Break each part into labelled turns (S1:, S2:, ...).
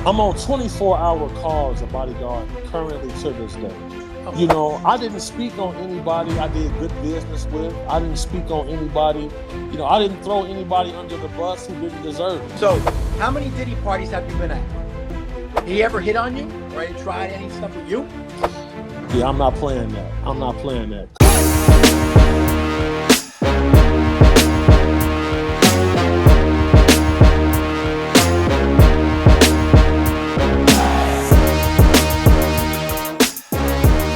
S1: I'm on 24-hour calls a bodyguard currently to this day.
S2: Oh,
S1: You know, I didn't speak on anybody I did good business with. I didn't speak on anybody, I didn't throw anybody under the bus who didn't deserve it.
S2: so how many Diddy parties have you been at? He ever hit on you? Or he tried any stuff with you?
S1: Yeah, I'm not playing that. I'm not playing that.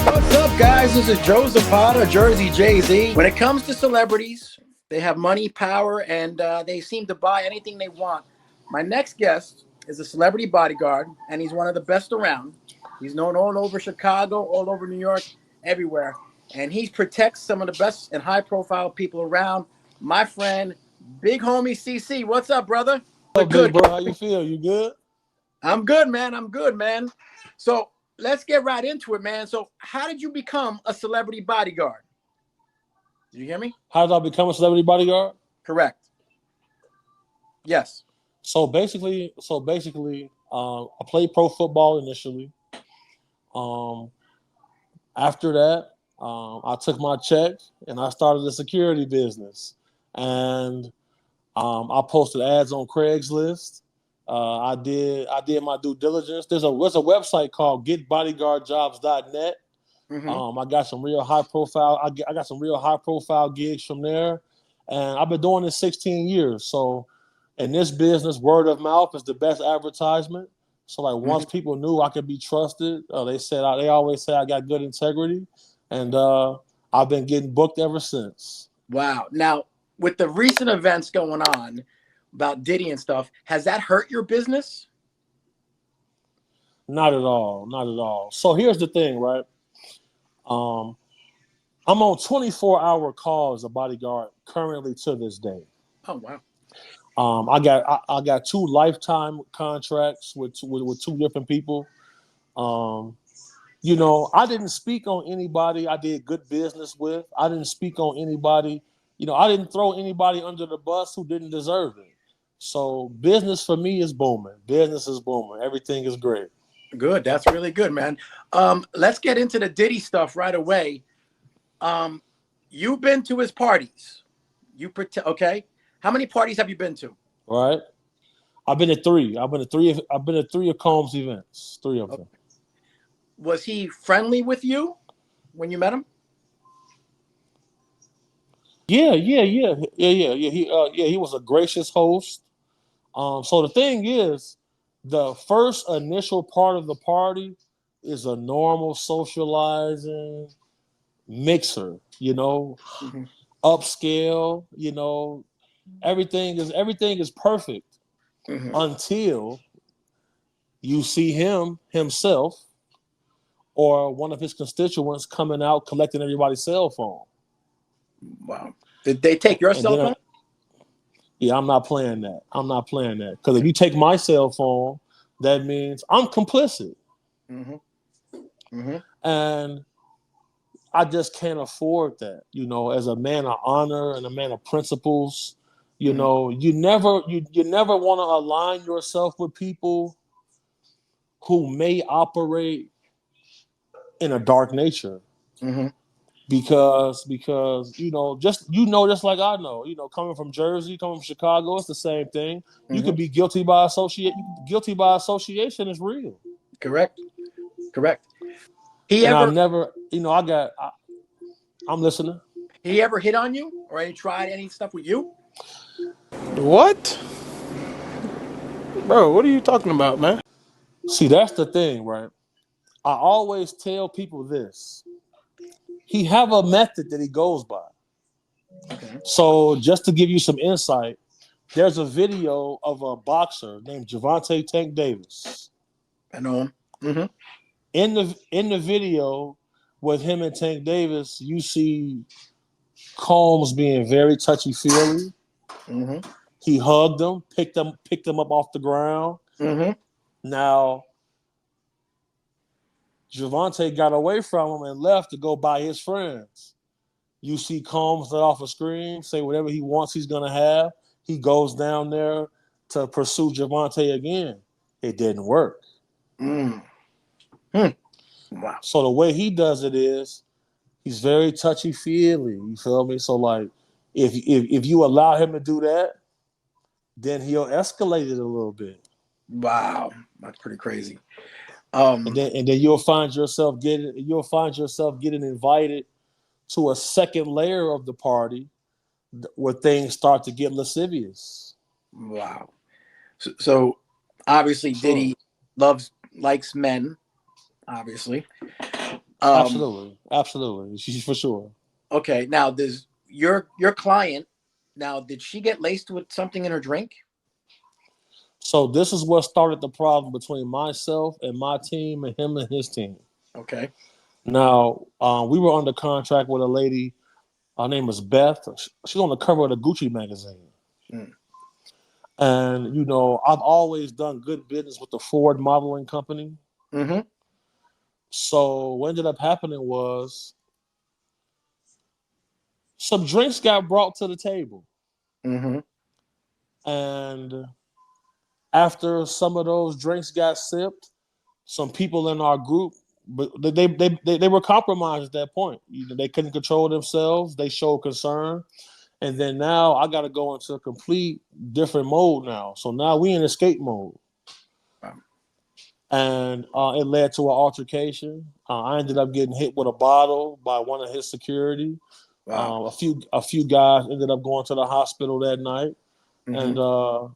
S2: What's up, guys? This is Joe Zapata, Jersey Jay-Z. When it comes to celebrities, they have money, power, and they seem to buy anything they want. My next guest is a celebrity bodyguard, and he's one of the best around. He's known all over Chicago, all over New York, everywhere. And he protects some of the best and high-profile people around. My friend, Big Homie CC. What's up, brother?
S1: What's up,
S2: Good.
S1: big bro? How you feel? You good?
S2: I'm good, man. I'm good, man. So let's get right into it, man. So how did you become a celebrity bodyguard? Did you hear me?
S1: How did I become a celebrity bodyguard?
S2: Correct. Yes.
S1: So basically, I played pro football initially. After that, I took my check and I started a security business. And I posted ads on Craigslist. I did my due diligence. There's a website called getbodyguardjobs.net.
S2: Mm-hmm.
S1: I got some real high profile. I got some real high profile gigs from there, and I've been doing this 16 years. So, in this business, word of mouth is the best advertisement. So, like once people knew I could be trusted, they always say I got good integrity, and I've been getting booked ever since.
S2: Wow. Now, with the recent events going on about Diddy and stuff, has that hurt your business?
S1: Not at all. Not at all. So here's the thing, right? I'm on 24-hour calls a bodyguard currently to this day.
S2: Oh, wow.
S1: I got 2 lifetime contracts with two different people. I didn't speak on anybody I did good business with. I didn't speak on anybody. I didn't throw anybody under the bus who didn't deserve it. So business for me is booming. Business is booming. Everything is great.
S2: Good. That's really good, man. Let's get into the Diddy stuff right away. You've been to his parties. Okay. How many parties have you been to?
S1: All right. I've been to 3. I've been to 3 of Combs events. 3 of them.
S2: Was he friendly with you when you met him?
S1: Yeah. He was a gracious host. So the thing is, the first initial part of the party is a normal socializing mixer.
S2: Mm-hmm.
S1: Upscale. Everything is perfect
S2: Mm-hmm.
S1: until you see himself or one of his constituents coming out collecting everybody's cell phone.
S2: Wow. Did they take your cell phone?
S1: Yeah, I'm not playing that. I'm not playing that. Because if you take my cell phone, that means I'm complicit.
S2: Mm-hmm. Mm-hmm.
S1: And I just can't afford that. As a man of honor and a man of principles, you never want to align yourself with people who may operate in a dark nature.
S2: Mm-hmm.
S1: Because just like I know, coming from Jersey, coming from Chicago, it's the same thing. You
S2: Mm-hmm.
S1: could be guilty by association. Guilty by association is real.
S2: Correct.
S1: And I never, I'm listening.
S2: He ever hit on you or he tried any stuff with you?
S3: What? Bro, what are you talking about, man?
S1: See, that's the thing, right? I always tell people this. He have a method that he goes by.
S2: Okay.
S1: So just to give you some insight, there's a video of a boxer named Gervonta Tank Davis.
S2: I know him. Mm-hmm.
S1: In the video with him and Tank Davis, you see Combs being very touchy-feely.
S2: Mm-hmm.
S1: He hugged him, picked him up off the ground.
S2: Mm-hmm.
S1: Now, Gervonta got away from him and left to go by his friends. You see Combs let off a scream, say whatever he wants he's going to have. He goes down there to pursue Gervonta again. It didn't work.
S2: Mm. Hmm. Wow.
S1: So the way he does it is he's very touchy feely. You feel me? So like, if you allow him to do that, then he'll escalate it a little bit,
S2: Wow. That's pretty crazy.
S1: and then you'll find yourself getting invited to a second layer of the party where things start to get lascivious.
S2: Wow. So obviously
S1: Sure.
S2: Diddy likes men, obviously.
S1: Absolutely, for sure.
S2: Okay, now does your client now did she get laced with something in her drink?
S1: So this is what started the problem between myself and my team and him and his team.
S2: Okay.
S1: Now, we were under contract with a lady. Her name is Beth. She's on the cover of the Gucci magazine.
S2: Mm.
S1: And, I've always done good business with the Ford modeling company.
S2: Mm-hmm.
S1: So what ended up happening was some drinks got brought to the table.
S2: Mm-hmm.
S1: And after some of those drinks got sipped, some people in our group, but they were compromised at that point. They couldn't control themselves. They showed concern. And then now I got to go into a complete different mode now. So now we in escape mode.
S2: Wow.
S1: And it led to an altercation. I ended up getting hit with a bottle by one of his security.
S2: Wow.
S1: A few guys ended up going to the hospital that night.
S2: Mm-hmm.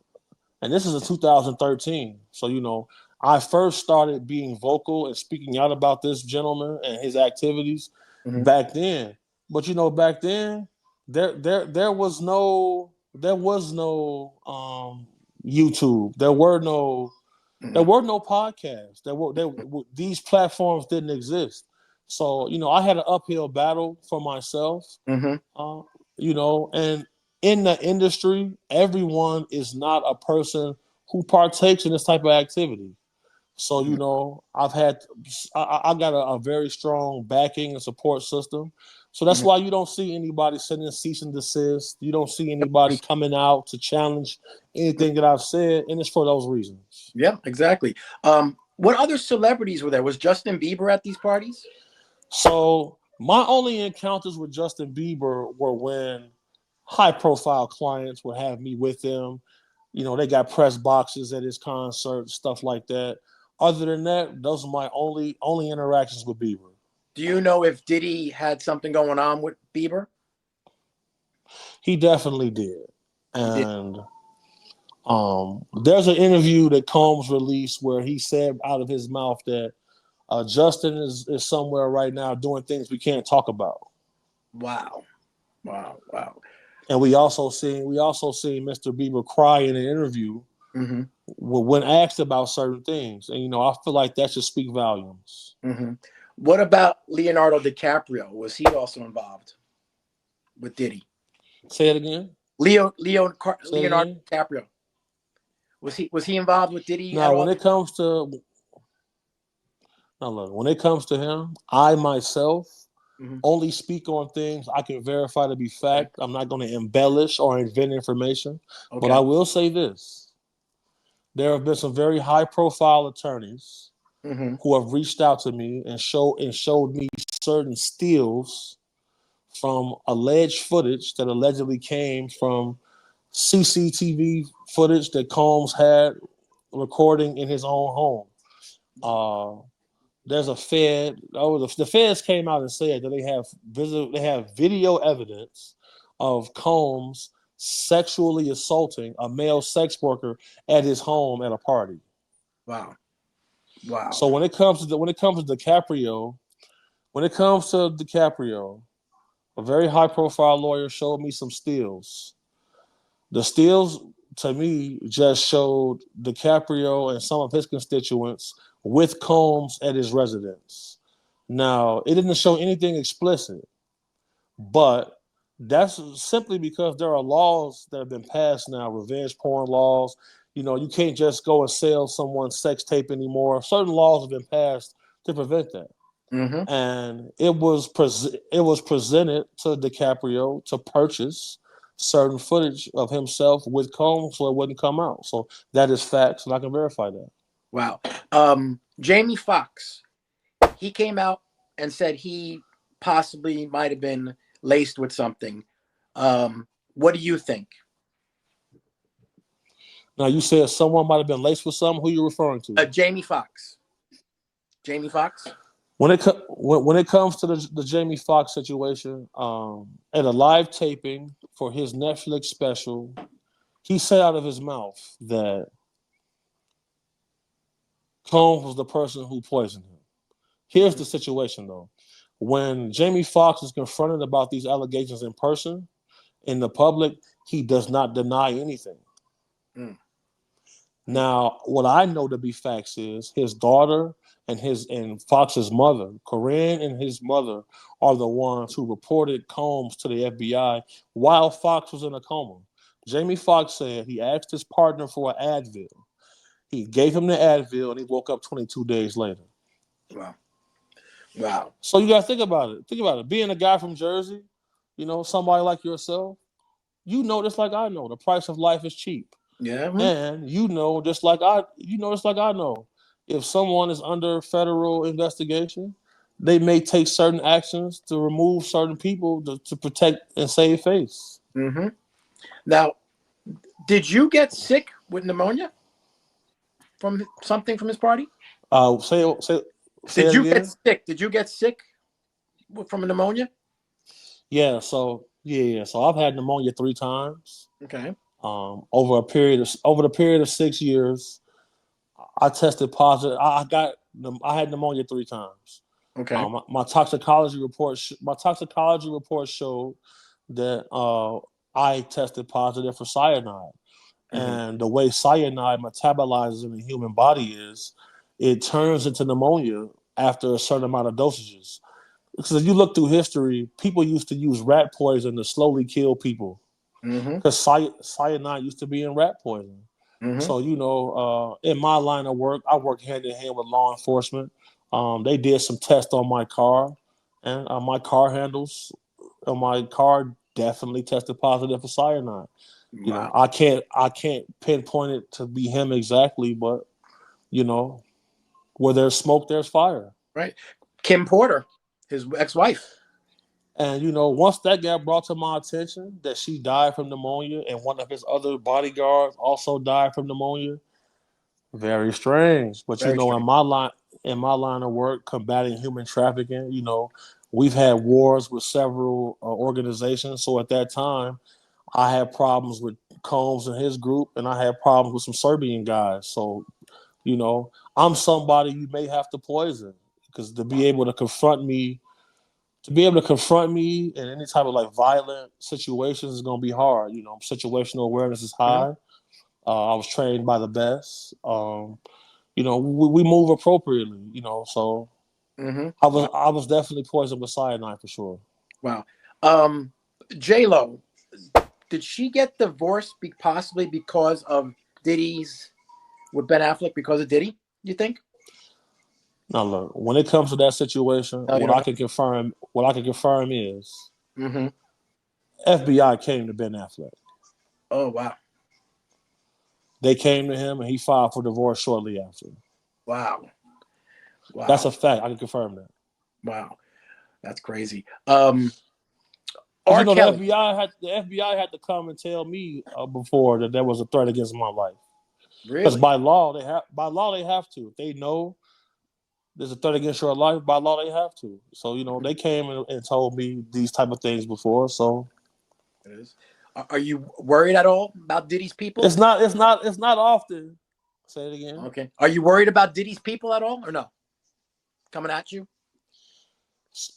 S1: And this is in 2013. So, I first started being vocal and speaking out about this gentleman and his activities
S2: Mm-hmm.
S1: back then. But back then there was no YouTube. There were no podcasts. These platforms didn't exist. So, I had an uphill battle for myself.
S2: Mm-hmm.
S1: And in the industry, everyone is not a person who partakes in this type of activity. So, I got a very strong backing and support system. So that's
S2: Mm-hmm.
S1: why you don't see anybody sending cease and desist. You don't see anybody coming out to challenge anything that I've said, and it's for those reasons.
S2: Yeah, exactly. What other celebrities were there? Was Justin Bieber at these parties?
S1: So my only encounters with Justin Bieber were when high-profile clients would have me with them. They got press boxes at his concerts, stuff like that. Other than that, those are my only interactions with Bieber.
S2: Do you know if Diddy had something going on with Bieber?
S1: He definitely did.
S2: He did.
S1: And there's an interview that Combs released where he said out of his mouth that Justin is somewhere right now doing things we can't talk about.
S2: Wow.
S1: And we also seen Mr. Bieber cry in an interview
S2: Mm-hmm.
S1: when asked about certain things. And I feel like that should speak volumes.
S2: Mm-hmm. What about Leonardo DiCaprio? Was he also involved with Diddy?
S1: Say it again.
S2: Leonardo
S1: Again?
S2: DiCaprio. Was he involved with Diddy at
S1: Now,
S2: all?
S1: when it comes to him, I myself only speak on things I can verify to be fact. I'm not going to embellish or invent information.
S2: Okay.
S1: But I will say this. There have been some very high-profile attorneys who have reached out to me and showed me certain stills from alleged footage that allegedly came from CCTV footage that Combs had recording in his own home. There's a Fed. The Feds came out and said that they have video evidence of Combs sexually assaulting a male sex worker at his home at a party.
S2: Wow.
S1: So when it comes to DiCaprio, a very high profile lawyer showed me some stills. The stills to me just showed DiCaprio and some of his constituents with Combs at his residence. Now, it didn't show anything explicit, but that's simply because there are laws that have been passed now, revenge porn laws. You can't just go and sell someone's sex tape anymore. Certain laws have been passed to prevent that.
S2: Mm-hmm.
S1: And it was presented to DiCaprio to purchase certain footage of himself with Combs so it wouldn't come out. So that is facts, and I can verify that.
S2: Wow. Jamie Foxx, he came out and said he possibly might have been laced with something. What do you think?
S1: Now, you said someone might have been laced with something. Who are you referring to?
S2: Jamie Foxx. Jamie Foxx?
S1: When it comes to the Jamie Foxx situation, at a live taping for his Netflix special, he said out of his mouth that Combs was the person who poisoned him. Here's the situation, though. When Jamie Foxx is confronted about these allegations in person, in the public, he does not deny anything.
S2: Mm.
S1: Now, what I know to be facts is his daughter and Fox's mother, Corinne and his mother, are the ones who reported Combs to the FBI while Foxx was in a coma. Jamie Foxx said he asked his partner for an Advil. He gave him the Advil and he woke up 22 days later.
S2: Wow. Wow.
S1: So you got to think about it. Think about it. Being a guy from Jersey, somebody like yourself, just like I know, the price of life is cheap.
S2: Yeah.
S1: And just like I know, if someone is under federal investigation, they may take certain actions to remove certain people to protect and save face.
S2: Mm-hmm. Now, did you get sick with pneumonia from something from his party?
S1: Did
S2: you get sick? Did you get sick from pneumonia?
S1: Yeah. So I've had pneumonia 3 times.
S2: Okay.
S1: Over the period of 6 years, I tested positive. I had pneumonia 3 times.
S2: Okay.
S1: My toxicology report showed that I tested positive for cyanide. Mm-hmm. And the way cyanide metabolizes in the human body is it turns into pneumonia after a certain amount of dosages. Because if you look through history, people used to use rat poison to slowly kill people. Because cyanide used to be in rat poison. Mm-hmm. So, in my line of work, I work hand in hand with law enforcement. They did some tests on my car, and my car handles on my car definitely tested positive for cyanide.
S2: Wow.
S1: I can't pinpoint it to be him exactly, but where there's smoke, there's fire.
S2: Right. Kim Porter, his ex-wife.
S1: And, once that got brought to my attention that she died from pneumonia and one of his other bodyguards also died from pneumonia, very strange. But,
S2: strange.
S1: in my line of work, combating human trafficking, we've had wars with several organizations. So at that time, I had problems with Combs and his group, and I had problems with some Serbian guys. So, I'm somebody you may have to poison because to be able to confront me in any type of violent situations is going to be hard. Situational awareness is high. Mm-hmm. I was trained by the best. We move appropriately, so mm-hmm. I was definitely poisoned with cyanide for sure.
S2: Wow. J-Lo, did she get divorced possibly because of Diddy's with Ben Affleck because of Diddy, you think?
S1: Now look, when it comes to that situation, what I can confirm is
S2: mm-hmm.
S1: FBI came to Ben Affleck.
S2: Oh wow.
S1: They came to him and he filed for divorce shortly after.
S2: Wow.
S1: That's a fact. I can confirm that.
S2: Wow. That's crazy.
S1: The FBI had to come and tell me before that there was a threat against my life.
S2: Really?
S1: Because by law they have to. If they know there's a threat against your life, by law they have to. So they came and told me these type of things before. So
S2: it is. Are you worried at all about Diddy's people?
S1: It's not often. Say it again.
S2: Okay. Are you worried about Diddy's people at all or no? Coming at you?
S1: So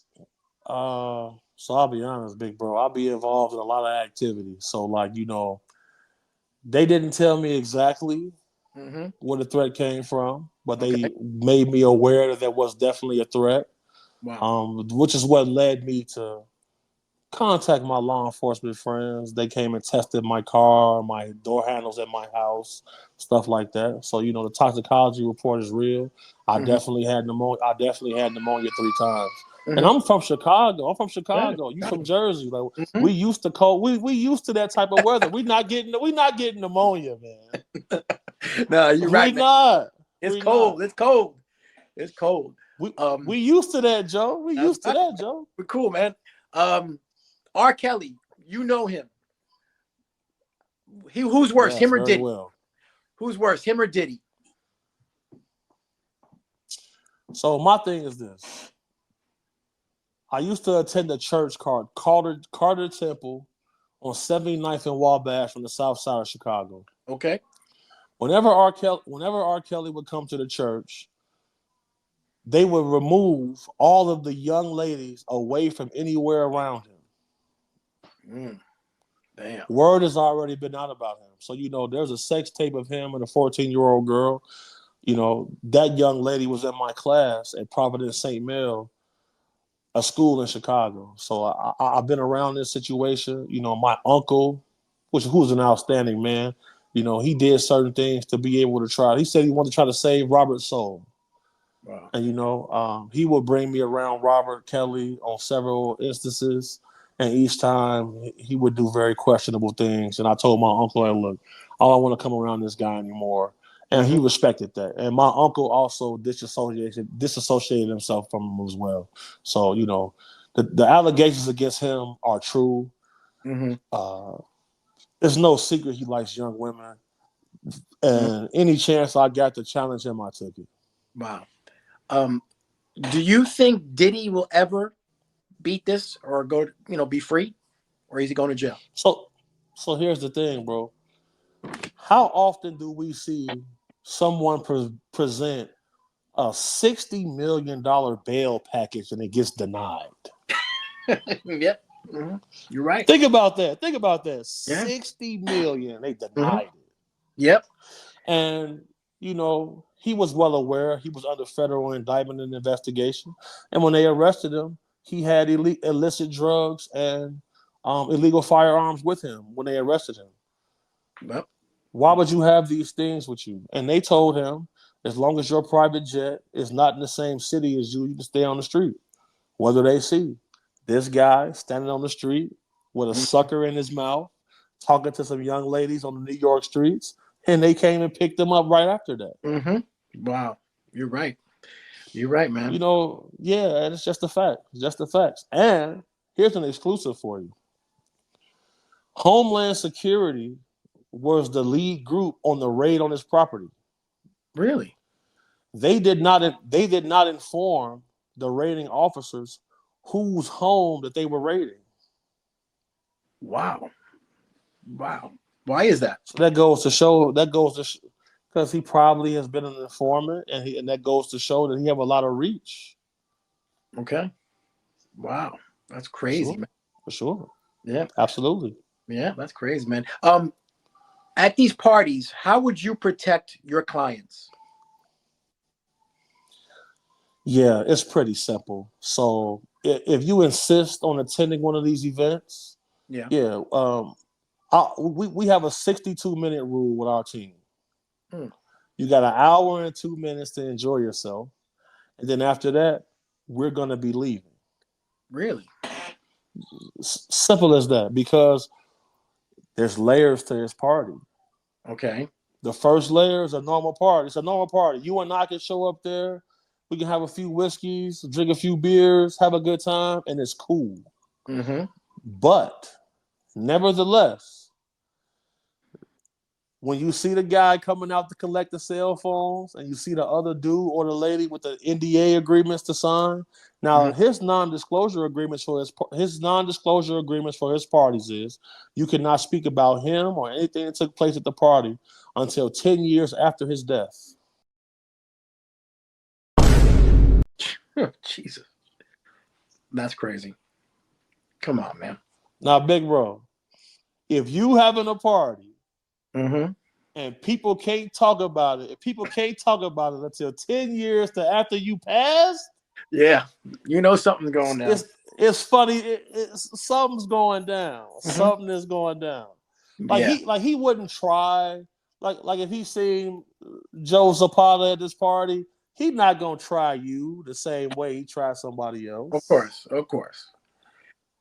S1: I'll be honest, big bro. I'll be involved in a lot of activity. So they didn't tell me exactly mm-hmm. where the threat came from, but they made me aware that there was definitely a threat. Wow. Which is what led me to contact my law enforcement friends. They came and tested my car, my door handles at my house, stuff like that. So the toxicology report is real. I mm-hmm. definitely had pneumonia. 3 times. Mm-hmm. And I'm from Chicago. You from Jersey. Mm-hmm. We used to cold. We used to that type of weather. We not getting pneumonia, man.
S2: No, you're right.
S1: Not.
S2: It's cold. It's cold. It's cold.
S1: We used to that, Joe. We used to that, Joe.
S2: We're cool, man. R. Kelly, you know him. Who's worse, him or Diddy?
S1: Well.
S2: Who's worse, him or Diddy?
S1: So my thing is this. I used to attend a church called Carter Temple on 79th and Wabash on the south side of Chicago.
S2: Okay.
S1: Whenever R. Kelly would come to the church, they would remove all of the young ladies away from anywhere around him.
S2: Damn.
S1: Word has already been out about him. So, there's a sex tape of him and a 14-year-old girl. That young lady was in my class at Providence St. Mel, a school in Chicago. So I've been around this situation. My uncle, who's an outstanding man, he did certain things to be able to try. He said he wanted to try to save Robert's soul.
S2: Wow.
S1: And, he would bring me around Robert Kelly on several instances. And each time he would do very questionable things. And I told my uncle, hey, look, I don't want to come around this guy anymore. And he respected that. And my uncle also disassociated himself from him as well. So, the allegations against him are true. There's no secret he likes young women. And any chance I got to challenge him, I took it.
S2: Wow. Do you think Diddy will ever beat this or go, be free? Or is he going to jail?
S1: So here's the thing, bro. How often do we see someone present a $60 million bail package and it gets denied?
S2: Yep. You're right.
S1: Think about that. Yeah. $60 million, they denied it.
S2: Yep.
S1: And, he was well aware he was under federal indictment and investigation. And when they arrested him, he had illicit drugs and illegal firearms with him when they arrested him.
S2: Yep.
S1: Why would you have these things with you? And they told him, as long as your private jet is not in the same city as you, you can stay on the street. Whether they see this guy standing on the street with a sucker in his mouth, talking to some young ladies on the New York streets, and they came and picked him up right after that.
S2: Wow. You're right. You're right, man.
S1: And it's just a fact. It's just the facts. And here's an exclusive for you. Homeland Security was the lead group on the raid on his property.
S2: Really?
S1: They did not inform the raiding officers whose home that they were raiding.
S2: Wow. Why is that?
S1: So that goes to because he probably has been an informant, and that goes to show that he have a lot of reach.
S2: Okay. Wow. That's crazy, man.
S1: For sure.
S2: Yeah.
S1: Absolutely.
S2: Yeah, that's crazy, man. At these parties, how would you protect your clients?
S1: Yeah, it's pretty simple. So if you insist on attending one of these events, we have a 62-minute rule with our team. You got an hour and 2 minutes to enjoy yourself, and then after that, we're going to be leaving.
S2: Really?
S1: Simple as that, because there's layers to this party.
S2: Okay.
S1: The first layer is a normal party. It's a normal party. You and I can show up there. We can have a few whiskeys, drink a few beers, have a good time, and it's cool. But nevertheless, when you see the guy coming out to collect the cell phones and you see the other dude or the lady with the NDA agreements to sign, now his non-disclosure agreements for his parties is you cannot speak about him or anything that took place at the party until 10 years after his death.
S2: Jesus. That's crazy. Come on, man.
S1: Now, big bro, if you having a party and people can't talk about it, until 10 years to after you passed,
S2: something's going down.
S1: It's funny. Something's going down. Something is going down. He wouldn't try. Like if he seen Joe Zapata at this party, he's not gonna try you the same way he tried somebody else.
S2: Of course.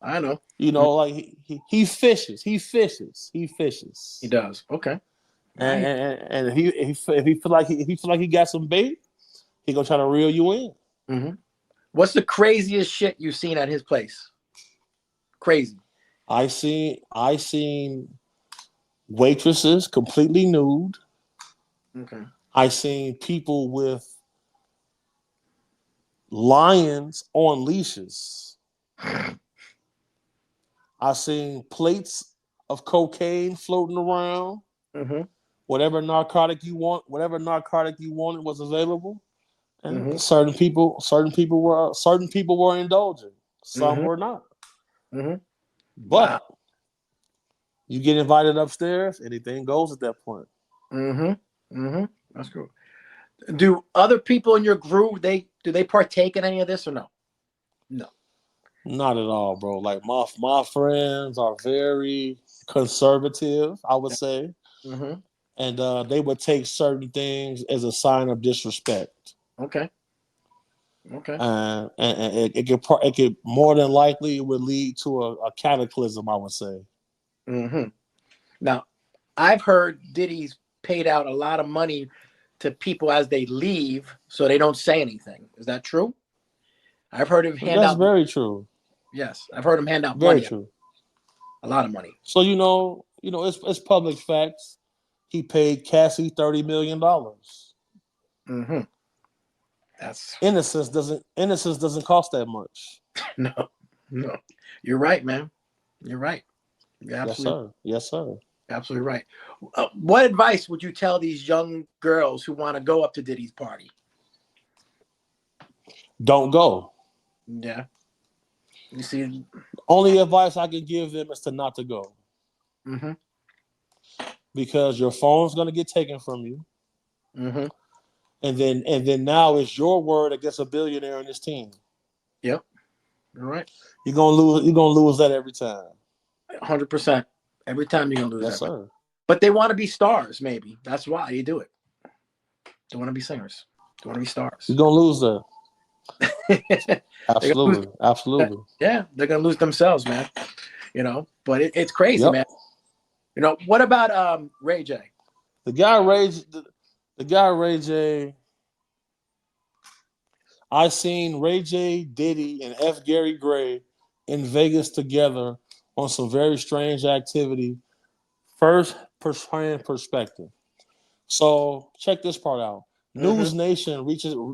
S2: I know.
S1: Like he fishes. He does.
S2: Okay. Right.
S1: And if he feel like he got some bait, he gonna try to reel you in.
S2: Mm-hmm. What's the craziest shit you've seen at his place? Crazy.
S1: I seen waitresses completely nude.
S2: Okay.
S1: I seen people with lions on leashes. I seen plates of cocaine floating around.
S2: Mm-hmm.
S1: Whatever narcotic you wanted was available. And
S2: Mm-hmm.
S1: certain people were indulging. Some
S2: Mm-hmm.
S1: were not.
S2: Mm-hmm. Wow.
S1: But you get invited upstairs, anything goes at that point.
S2: Mm-hmm. Mm-hmm. That's cool. Do other people in your group do they partake in any of this or no? No.
S1: Not at all, bro. Like my friends are very conservative, I would say,
S2: Mm-hmm.
S1: and they would take certain things as a sign of disrespect.
S2: Okay. Okay.
S1: And it could more than likely it would lead to a cataclysm, I would say.
S2: Mm-hmm. Now, I've heard Diddy's paid out a lot of money to people as they leave so they don't say anything. Is that true? I've heard him hand
S1: That's
S2: out.
S1: very true.
S2: Yes, I've heard him hand out
S1: Very
S2: money,
S1: true.
S2: a lot of money.
S1: So it's public facts. He paid Cassie $30 million.
S2: Mm-hmm. That's
S1: Innocence doesn't cost that much.
S2: no, no. You're right, man. You're right. You're
S1: Yes,
S2: absolutely,
S1: sir. Yes, sir.
S2: absolutely right. What advice would you tell these young girls who want to go up to Diddy's party?
S1: Don't go.
S2: Yeah, you see.
S1: Only advice I can give them is to not to go.
S2: Mm-hmm.
S1: Because your phone's gonna get taken from you.
S2: Mm-hmm.
S1: And then now it's your word against a billionaire in this team.
S2: Yep. You're right.
S1: You're gonna lose that every time.
S2: 100%. Every time you're gonna lose
S1: Yes,
S2: that.
S1: sir.
S2: But they want to be stars, maybe. That's why you do it. They want to be singers. They want to be stars.
S1: You're gonna lose that.
S2: They're
S1: Absolutely.
S2: lose,
S1: Absolutely.
S2: yeah, they're gonna lose themselves, man. But it's crazy,
S1: Yep.
S2: man. What about Ray J?
S1: The guy Ray J. I seen Ray J, Diddy, and F. Gary Gray in Vegas together on some very strange activity. First hand perspective. So check this part out.
S2: Mm-hmm.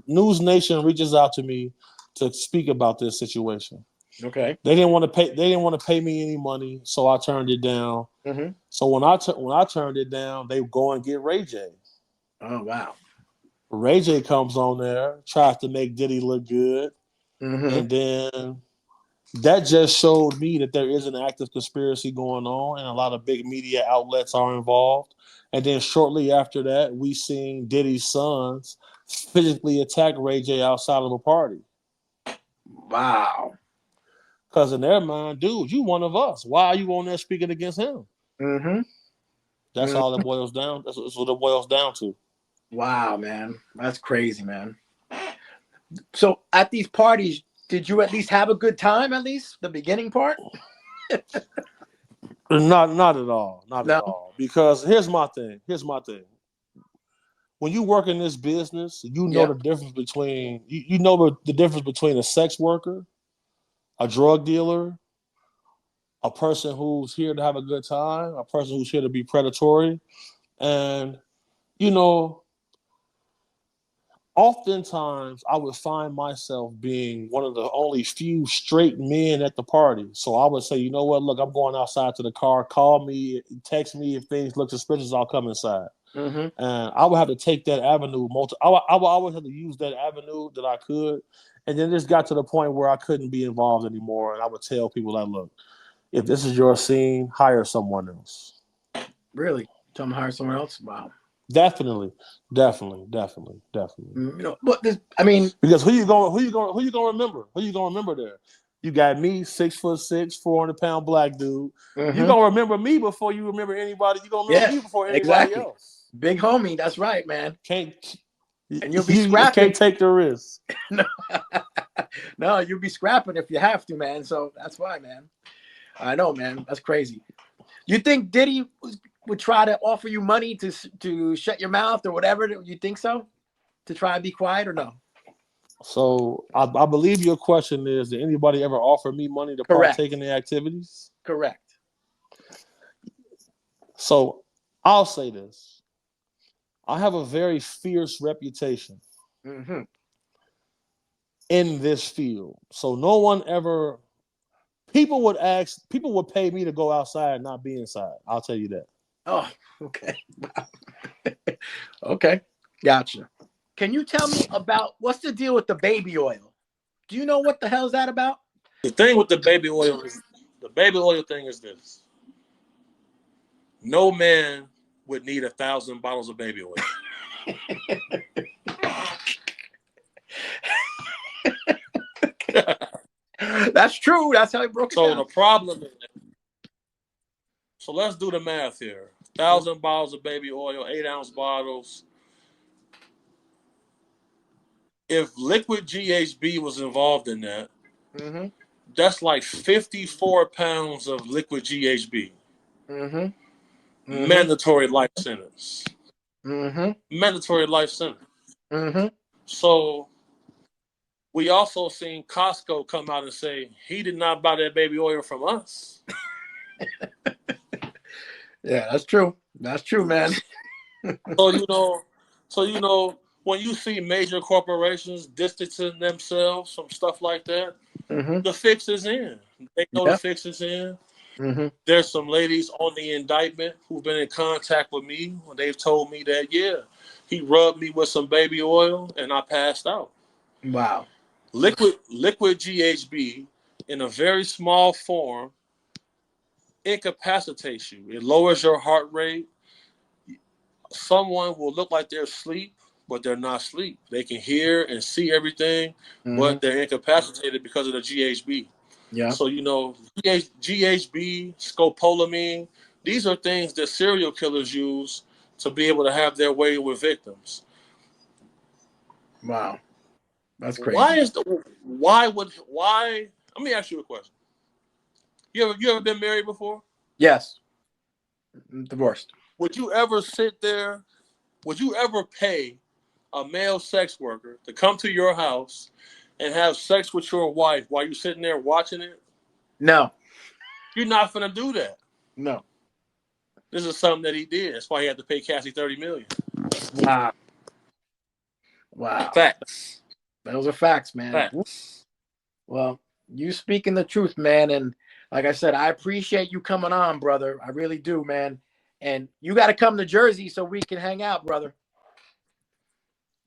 S1: News Nation reaches out to me to speak about this situation.
S2: Okay.
S1: They didn't want to pay me any money, so I turned it down.
S2: Mm-hmm.
S1: So when I turned it down, they go and get Ray J.
S2: Oh wow.
S1: Ray J comes on there, tries to make Diddy look good,
S2: Mm-hmm.
S1: and then that just showed me that there is an active conspiracy going on, and a lot of big media outlets are involved. And then shortly after that, we seen Diddy's sons physically attack Ray J outside of a party.
S2: Wow.
S1: Because in their mind, dude, you one of us. Why are you on there speaking against him?
S2: Mm-hmm.
S1: That's
S2: Mm-hmm.
S1: all it boils down. That's what it boils down to.
S2: Wow, man. That's crazy, man. So at these parties, did you at least have a good time? At least the beginning part?
S1: Not at all. Not
S2: No.
S1: at all. Because here's my thing. When you work in this business, you know
S2: Yeah.
S1: the difference between the difference between a sex worker, a drug dealer, a person who's here to have a good time, a person who's here to be predatory. And, you know, oftentimes I would find myself being one of the only few straight men at the party. So I would say, you know what, look, I'm going outside to the car. Call me, text me if things look suspicious, I'll come inside.
S2: Mm-hmm.
S1: And I would have to take that avenue. I would always have to use that avenue that I could. And then this got to the point where I couldn't be involved anymore. And I would tell people that, look, if this is your scene, hire someone else.
S2: Really? Tell them to hire someone else? Wow.
S1: Definitely.
S2: But
S1: Because who you gonna remember? Who you gonna remember there? You got me, 6'6", 400-pound black dude.
S2: mm-hmm.
S1: You gonna remember me before you remember anybody. You gonna remember me before anybody else.
S2: Big homie, that's right, man.
S1: And
S2: you'll be scrapping.
S1: Can't take the risk.
S2: No, you'll be scrapping if you have to, man. So that's why, man. I know, man. That's crazy. You think Diddy would try to offer you money to shut your mouth or whatever? You think so? To try and be quiet or no?
S1: So I believe your question is, did anybody ever offer me money to
S2: Correct.
S1: partake in the activities?
S2: Correct.
S1: So I'll say this. I have a very fierce reputation in this field. So no one ever, people would pay me to go outside and not be inside. I'll tell you that.
S2: Oh, okay. Okay. Gotcha. Can you tell me about what's the deal with the baby oil? Do you know what the hell is that about?
S1: The thing with the baby oil thing is this. No man would need 1,000 bottles of baby oil.
S2: That's true. That's how he broke it down.
S1: So the problem is, so let's do the math here. 1,000 bottles of baby oil, 8-ounce bottles. If liquid GHB was involved in that, that's like 54 pounds of liquid GHB. Mandatory life sentence. Mandatory life sentence. So we also seen Costco come out and say he did not buy that baby oil from us.
S2: Yeah, that's true. That's true, man.
S1: So you know, when you see major corporations distancing themselves from stuff like that, the fix is in. They know the fix is in. There's some ladies on the indictment who've been in contact with me when they've told me that, yeah, he rubbed me with some baby oil and I passed out.
S2: Wow.
S1: Liquid GHB in a very small form incapacitates you. It lowers your heart rate. Someone will look like they're asleep, but they're not asleep. They can hear and see everything, but they're incapacitated because of the GHB.
S2: Yeah.
S1: So, you know, GHB, scopolamine, these are things that serial killers use to be able to have their way with victims.
S2: Wow. That's crazy.
S1: Why? Let me ask you a question. You ever been married before?
S2: Yes. Divorced.
S1: Would you ever pay a male sex worker to come to your house and have sex with your wife while you're sitting there watching it?
S2: No.
S1: You're not going to do that.
S2: No.
S1: This is something that he did. That's why he had to pay Cassie $30 million.
S2: Wow.
S1: Facts.
S2: Those are facts, man.
S1: Facts.
S2: Well, you speaking the truth, man. And like I said, I appreciate you coming on, brother. I really do, man. And you got to come to Jersey so we can hang out, brother.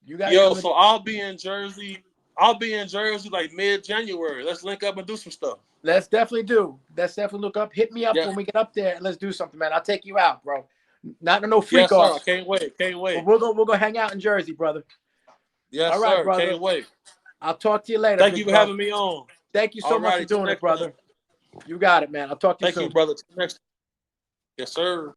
S1: So I'll be in Jersey. Like mid-January. Let's link up and do some stuff.
S2: Let's definitely do. Let's definitely look up. Hit me up when we get up there and let's do something, man. I'll take you out, bro. Not no freak off.
S1: Can't wait.
S2: We'll go hang out in Jersey, brother.
S1: Yes, all right, sir. Brother. Can't wait.
S2: I'll talk to you later.
S1: Thank you for having me on.
S2: Thank you so much for doing it, brother. You got it, man. I'll talk to you soon.
S1: Thank you, brother. Next. Yes, sir.